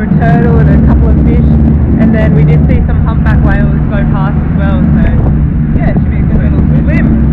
a turtle and a couple of fish, and then we did see some humpback whales go past as well, so yeah, it should be a good little swim.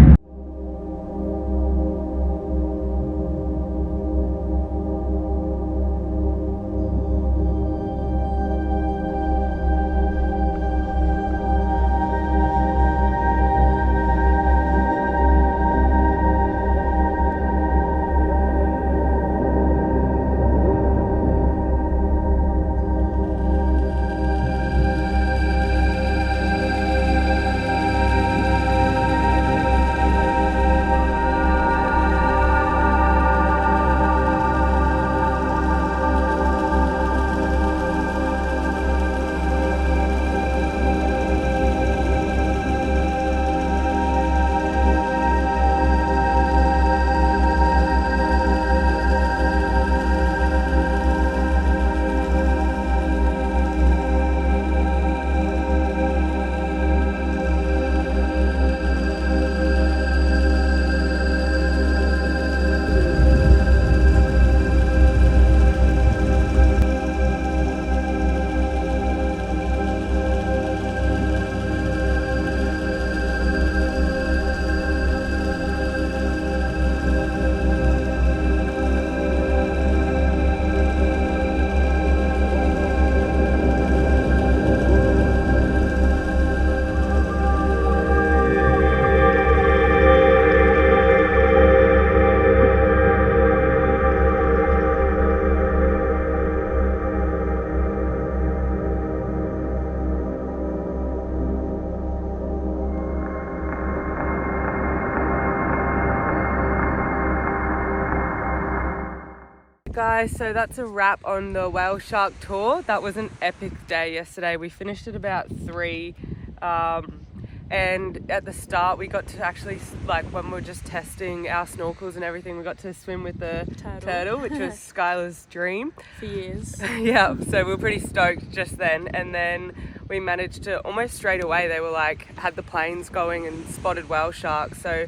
Guys, so that's a wrap on the whale shark tour. That was an epic day yesterday. We finished at about 3 and at the start we got to actually, like when we were just testing our snorkels and everything, we got to swim with the turtle which was Skylar's dream for years. Yeah, so we were pretty stoked just then, and then we managed to almost straight away, they were like, had the planes going and spotted whale sharks, so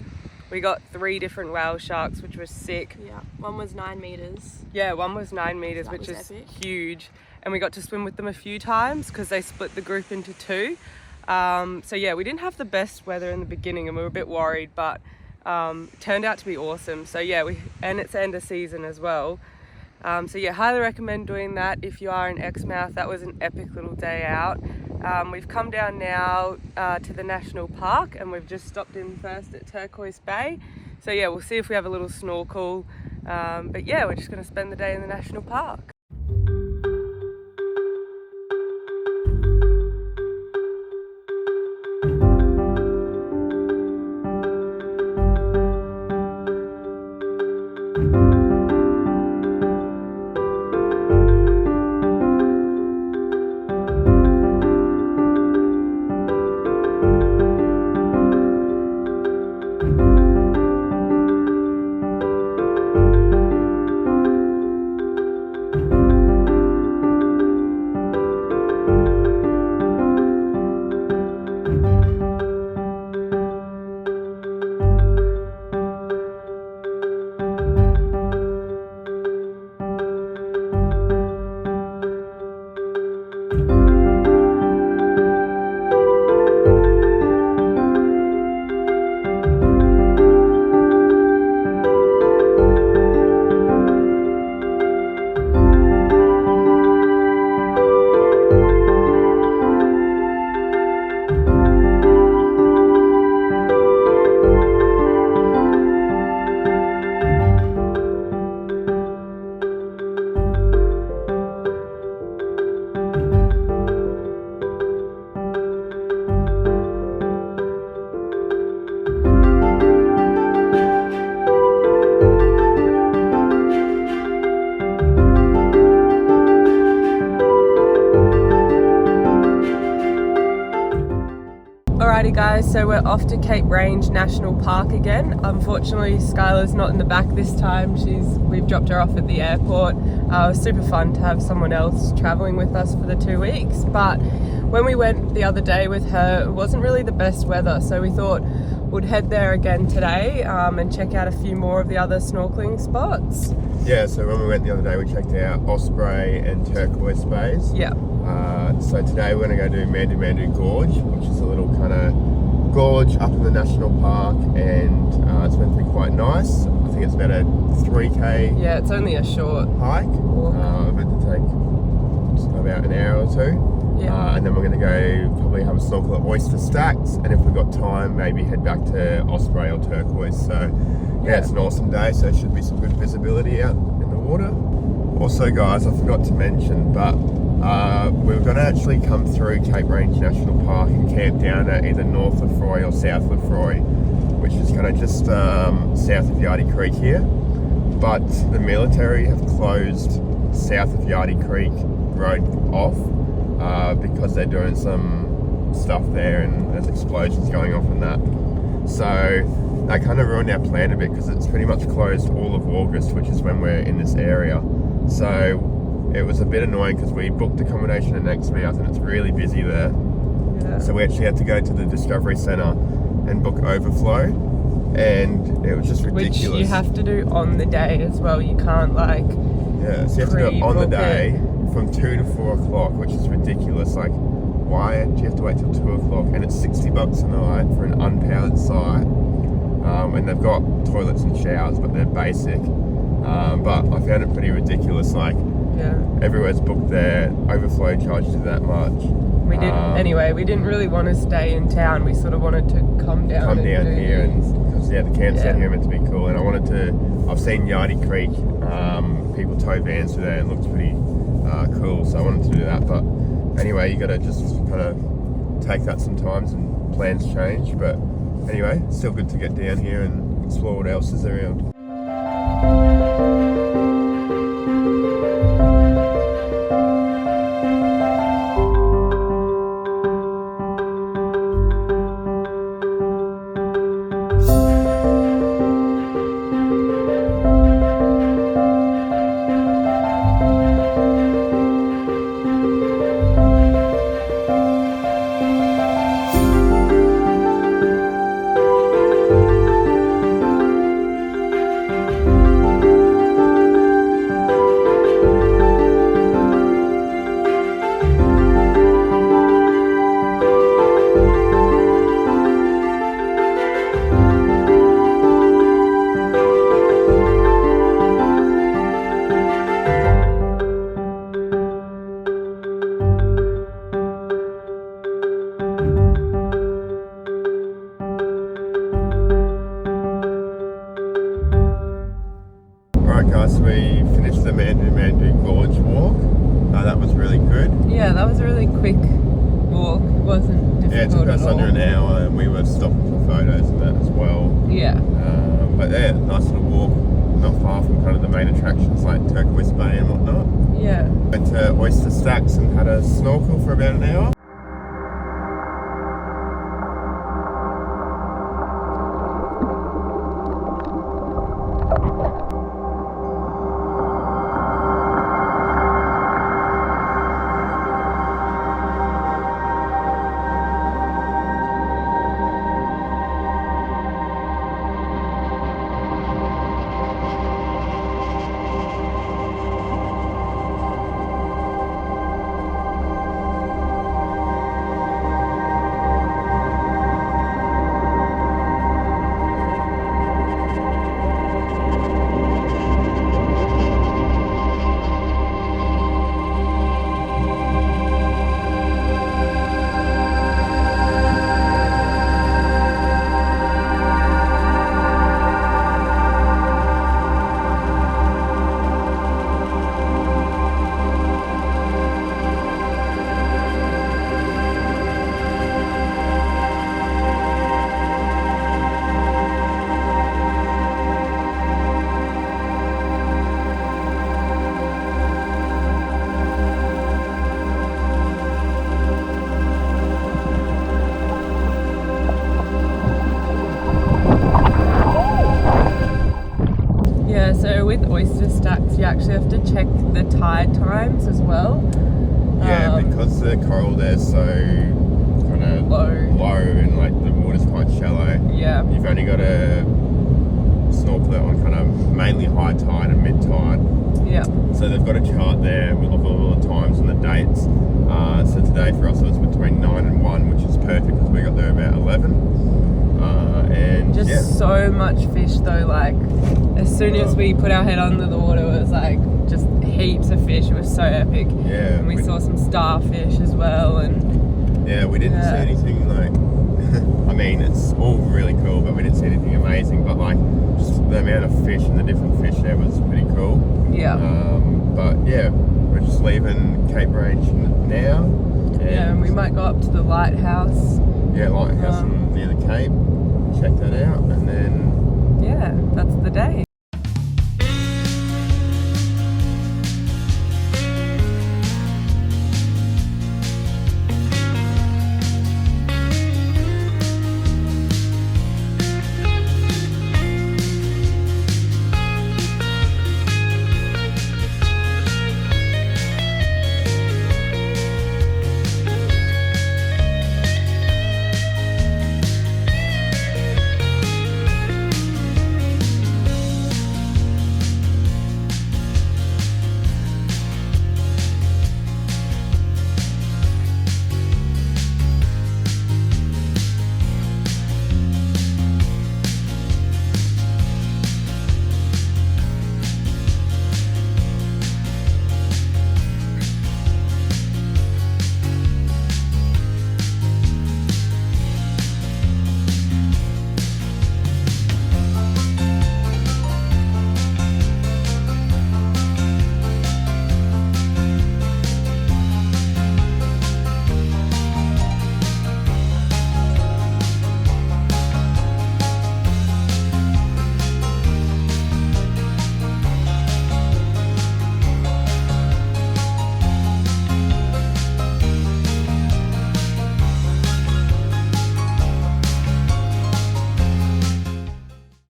we got 3 different whale sharks, which was sick. Yeah, one was 9 meters. Yeah, one was 9 meters, which is huge. And we got to swim with them a few times because they split the group into 2. So yeah, we didn't have the best weather in the beginning and we were a bit worried, but it turned out to be awesome. So yeah, and it's end of season as well. So yeah, highly recommend doing that if you are in Exmouth. That was an epic little day out. We've come down now to the national park, and we've just stopped in first at Turquoise Bay. So yeah, we'll see if we have a little snorkel. But yeah, we're just going to spend the day in the national park. Alrighty guys, so we're off to Cape Range National Park again. Unfortunately, Skylar's not in the back this time. We've dropped her off at the airport. It was super fun to have someone else traveling with us for the 2 weeks. But when we went the other day with her, it wasn't really the best weather. So we thought, would head there again today and check out a few more of the other snorkeling spots. Yeah, so when we went the other day, we checked out Osprey and Turquoise Bays. Yeah. So today we're going to go do Mandu Gorge, which is a little kind of gorge up in the national park, and it's meant to be quite nice. I think it's about a 3k Yeah, it's only a short hike. walk. Meant to take about an hour or two. Yeah. And then we're going to go probably have a snorkel at Oyster Stacks, and if we've got time, maybe head back to Osprey or Turquoise. So yeah, it's an awesome day, so there should be some good visibility out in the water. Also guys, I forgot to mention, but we're going to actually come through Cape Range National Park and camp down at either North Lefroy or South Lefroy, which is kind of just south of Yardie Creek here. But the military have closed south of Yardie Creek road off because they're doing some stuff there and there's explosions going off and that. So that kind of ruined our plan a bit because it's pretty much closed all of August, which is when we're in this area. So it was a bit annoying because we booked accommodation in Exmouth and it's really busy there. Yeah. So we actually had to go to the Discovery Centre and book overflow, and it was just ridiculous. Which you have to do on the day as well. You can't Yeah, so you have to do it on the pre-book day from 2 to 4 o'clock, which is ridiculous. Like, why do you have to wait till 2 o'clock? And it's $60 a night for an unpowered site. And they've got toilets and showers, but they're basic. But I found it pretty ridiculous. Like, everywhere's booked there, overflow charged you that much. We didn't really want to stay in town. We sort of wanted to come down here, and because the camps down here are meant to be cool, and I've seen Yardie Creek, people tow vans through there, and it looks pretty cool, so I wanted to do that. But anyway, you got to just kind of take that sometimes, and plans change. But anyway, still good to get down here and explore what else is around. Guys, we finished the Mandu Gorge walk. That was really good. Yeah, that was a really quick walk. It wasn't difficult. Yeah, it took us at all. under an hour, and we were stopping for photos and that as well. Yeah. But yeah, nice little walk, not far from kind of the main attractions like Turquoise Bay and whatnot. Yeah. Went to Oyster Stacks and had a snorkel for about an hour. Oyster Stacks, you actually have to check the tide times as well. Yeah, because the coral there's so kind of low, and like the water's quite shallow. Yeah. You've only got to snorkel it on kind of mainly high tide and mid tide. Yeah. So they've got a chart there of all the times and the dates. So today for us it was between 9 and 1, which is perfect because we got there about 11. And just yeah. so much fish though, like as soon as we put our head under the water it was like just heaps of fish. It was so epic. Yeah. And we saw some starfish as well, and yeah, we didn't see anything like I mean it's all really cool, but we didn't see anything amazing, but like just the amount of fish and the different fish there was pretty cool. Yeah. But yeah, we're just leaving Cape Range now. And we might go up to the lighthouse. Yeah, lighthouse near the Cape. Check that out, and then yeah, that's the day.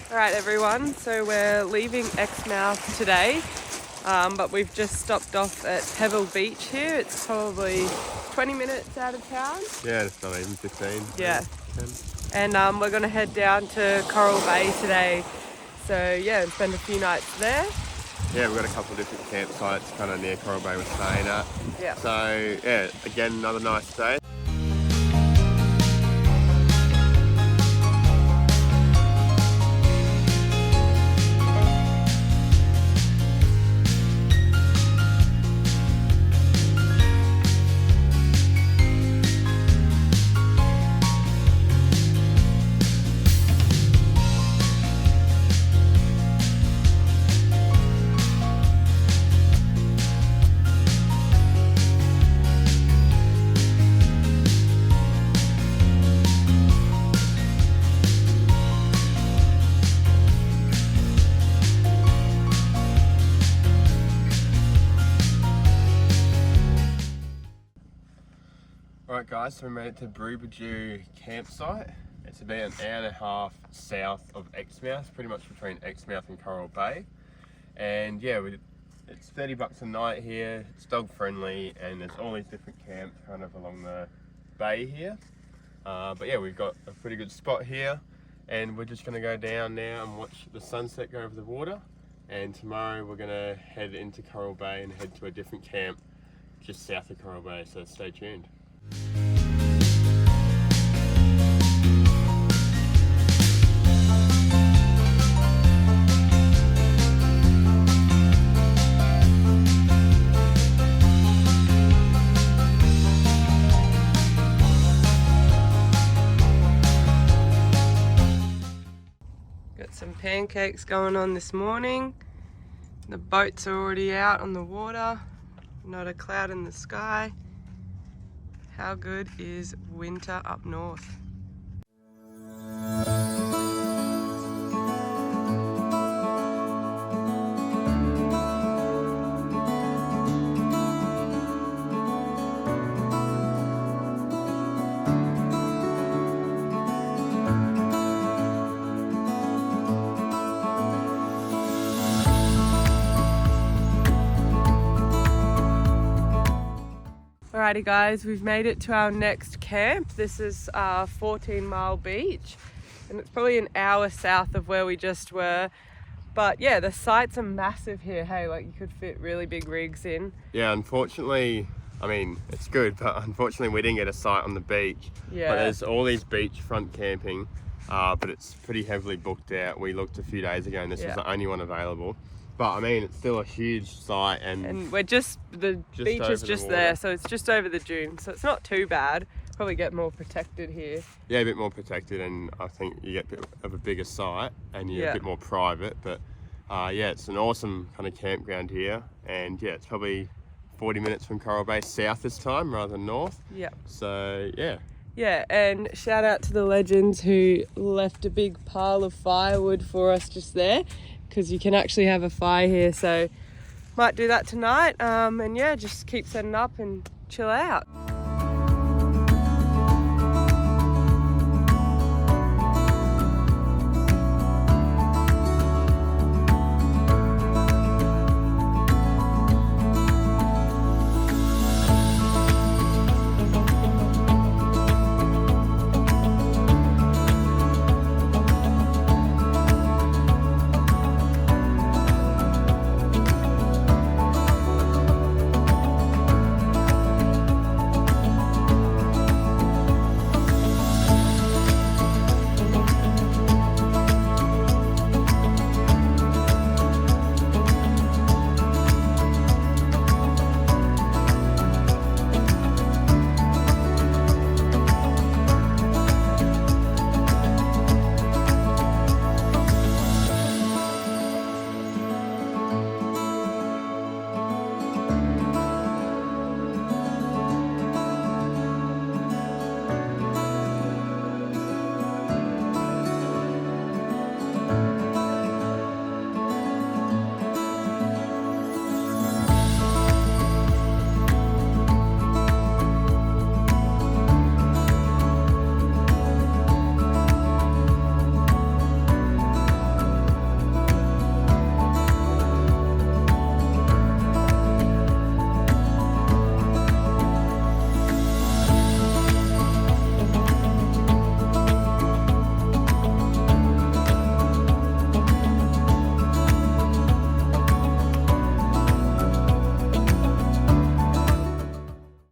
Alright everyone, so we're leaving Exmouth today, but we've just stopped off at Pebble Beach here. It's probably 20 minutes out of town. yeah, it's not even 15. Yeah. 10. And we're going to head down to Coral Bay today. So yeah, and spend a few nights there. Yeah, we've got a couple of different campsites kind of near Coral Bay we're staying at. Yeah. So yeah, again, another nice day. Alright guys, so we made it to Brubadoo campsite. It's about an hour and a half south of Exmouth, pretty much between Exmouth and Coral Bay. And yeah, it's $30 a night here, it's dog friendly, and there's all these different camps kind of along the bay here. But yeah, we've got a pretty good spot here, and we're just going to go down now and watch the sunset go over the water. And tomorrow we're going to head into Coral Bay and head to a different camp just south of Coral Bay, so stay tuned. Got some pancakes going on this morning. The boats are already out on the water. Not a cloud in the sky. How good is winter up north? Alrighty guys, we've made it to our next camp. This is 14 Mile Beach, and it's probably an hour south of where we just were. But yeah, the sites are massive here. Hey, like you could fit really big rigs in. Yeah, unfortunately, I mean, it's good, but unfortunately we didn't get a site on the beach. Yeah. But there's all these beachfront camping, but it's pretty heavily booked out. We looked a few days ago and this was the only one available. But I mean, it's still a huge site, and we're the beach is just there, so it's just over the dune, so it's not too bad. Probably get more protected here. Yeah, a bit more protected, and I think you get a bit of a bigger site and you're a bit more private. But yeah, it's an awesome kind of campground here, and yeah, it's probably 40 minutes from Coral Bay south this time rather than north. Yeah. So yeah. Yeah, and shout out to the legends who left a big pile of firewood for us just there, because you can actually have a fire here, so might do that tonight. And yeah, just keep setting up and chill out.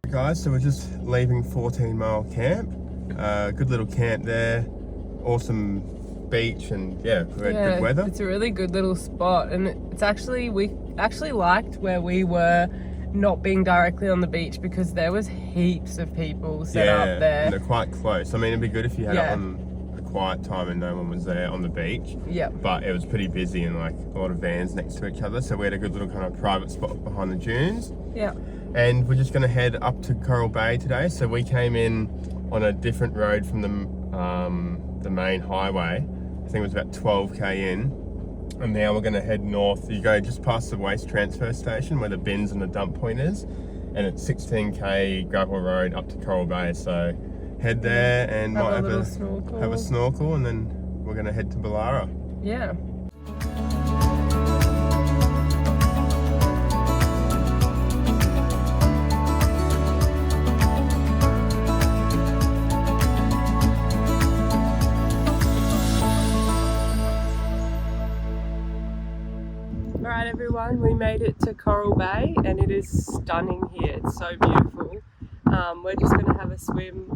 Guys, so we're just leaving 14 Mile Camp. Good little camp there, awesome beach, and yeah, we had good weather. It's a really good little spot, and it's actually, we actually liked where we were not being directly on the beach, because there was heaps of people set up there. And they're quite close. I mean, it'd be good if you had it on a quiet time and no one was there on the beach. Yeah. But it was pretty busy and like a lot of vans next to each other, so we had a good little kind of private spot behind the dunes. Yeah. And we're just going to head up to Coral Bay today. So we came in on a different road from the main highway. I think it was about 12k in. And now we're going to head north. You go just past the waste transfer station where the bins and the dump point is. And it's 16k gravel road up to Coral Bay. So head there and might have a snorkel, and then we're going to head to Bullara. Yeah. Alright everyone, we made it to Coral Bay and it is stunning here. It's so beautiful. We're just going to have a swim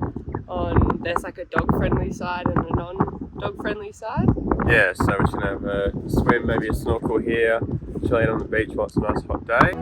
on, there's like a dog friendly side and a non-dog friendly side. Yeah, so we're just going to have a swim, maybe a snorkel here, chill out on the beach while it's a nice hot day.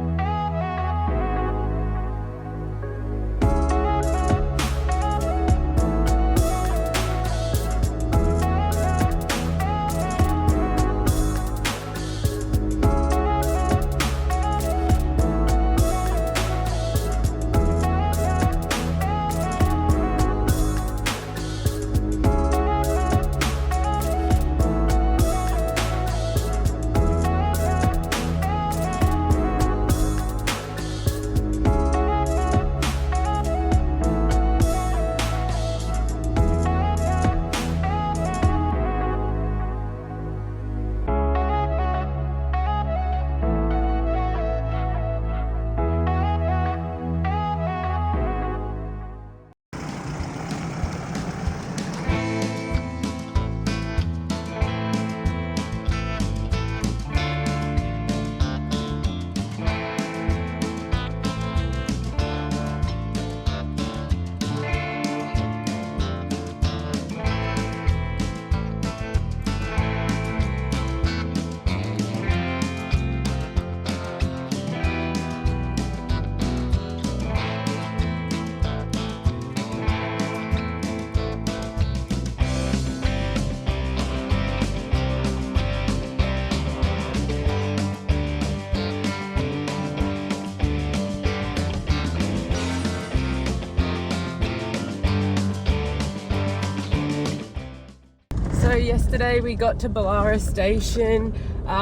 So yesterday we got to Bullara Station.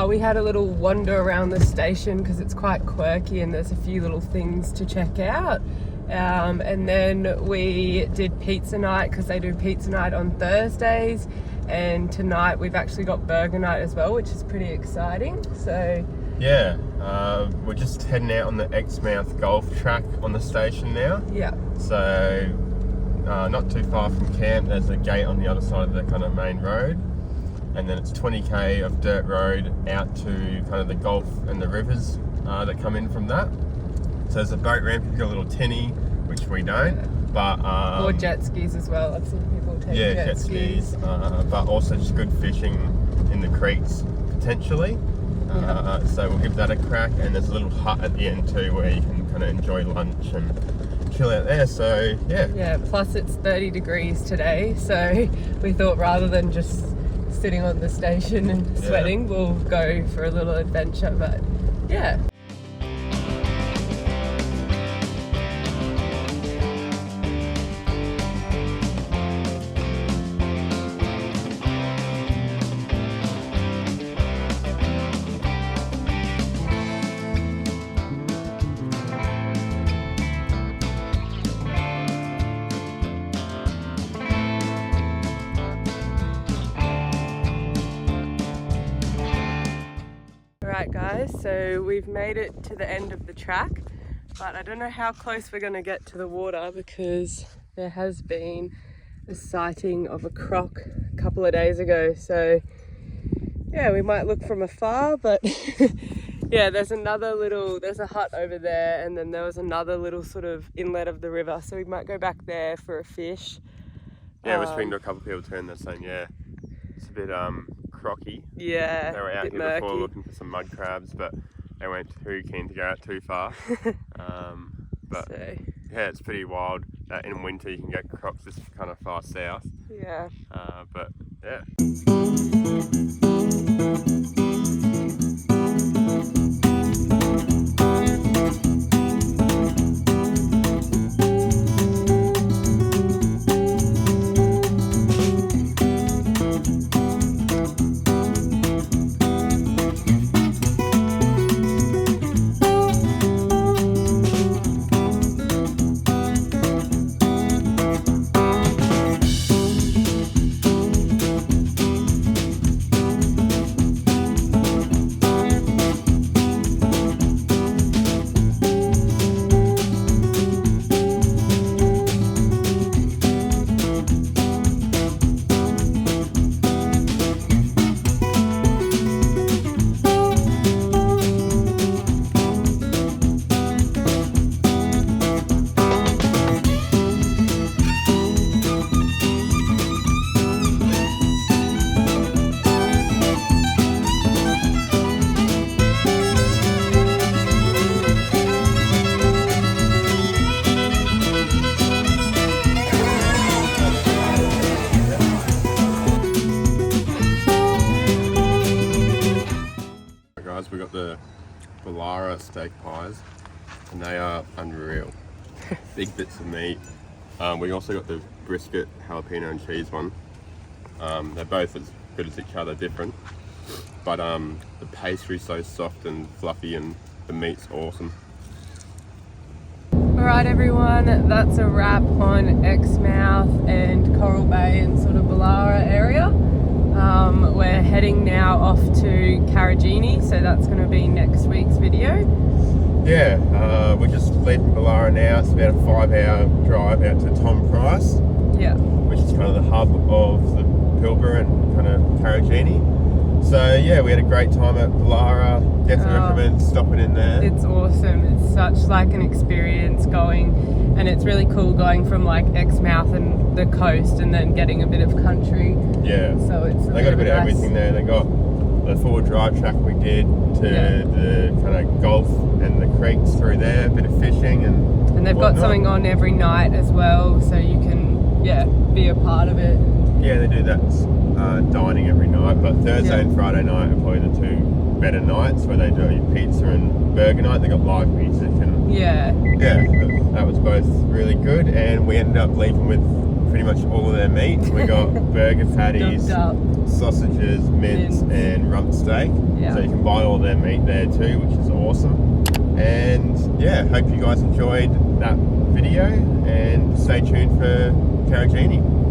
We had a little wander around the station because it's quite quirky and there's a few little things to check out. And then we did pizza night because they do pizza night on Thursdays. And tonight we've actually got burger night as well, which is pretty exciting. So yeah, we're just heading out on the Exmouth golf track on the station now. yeah. So not too far from camp, there's a gate on the other side of the kind of main road, and then it's 20k of dirt road out to kind of the golf and the rivers that come in from that. So there's a boat ramp, you've got a little tinny, which we don't, but or jet skis as well. I've seen people take jet skis. But also just good fishing in the creeks potentially. So we'll give that a crack, and there's a little hut at the end too where you can kind of enjoy lunch and chill out there. So yeah, plus it's 30 degrees today, so we thought rather than just sitting on the station and sweating, we'll go for a little adventure. But yeah. Alright guys, so we've made it to the end of the track, but I don't know how close we're going to get to the water because there has been a sighting of a croc a couple of days ago. So yeah, we might look from afar, but yeah, there's a hut over there, and then there was another little sort of inlet of the river, so we might go back there for a fish. Yeah, we're speaking to a couple of people too, and they're saying it's a bit crocky. Yeah, they were out here murky. before looking for some mud crabs, but they weren't too keen to go out too far. But so yeah, it's pretty wild that in winter you can get crocs this kind of far south. yeah. But yeah. We got the Bullara steak pies, and they are unreal. Big bits of meat. We also got the brisket jalapeno and cheese one. They're both as good as each other, different, but the pastry's so soft and fluffy, and the meat's awesome. Alright everyone, that's a wrap on Exmouth and Coral Bay and sort of Bullara area. We're heading now off to Karijini, so that's going to be next week's video. Yeah, we're just leaving Bullara now. It's about a 5-hour drive out to Tom Price, which is kind of the hub of the Pilbara and kind of Karijini. So yeah, we had a great time at Bullara. Definitely recommend stopping in there. It's awesome. It's such like an experience going, and it's really cool going from like Exmouth and the coast and then getting a bit of country. Yeah. So it's they got a bit of everything there. They got the four-wheel drive track we did to the kind of golf and the creeks through there, a bit of fishing and they've got something on every night as well, so you can be a part of it. Yeah, they do that dining every night, but Thursday and Friday night are probably the two better nights where they do pizza and burger night. They got live music and that was both really good, and we ended up leaving with pretty much all of their meat. We got burger patties, Dubbed up. sausages, mince, and rump steak. Yeah. So you can buy all their meat there too, which is awesome. And yeah, hope you guys enjoyed that video, and stay tuned for Karijini.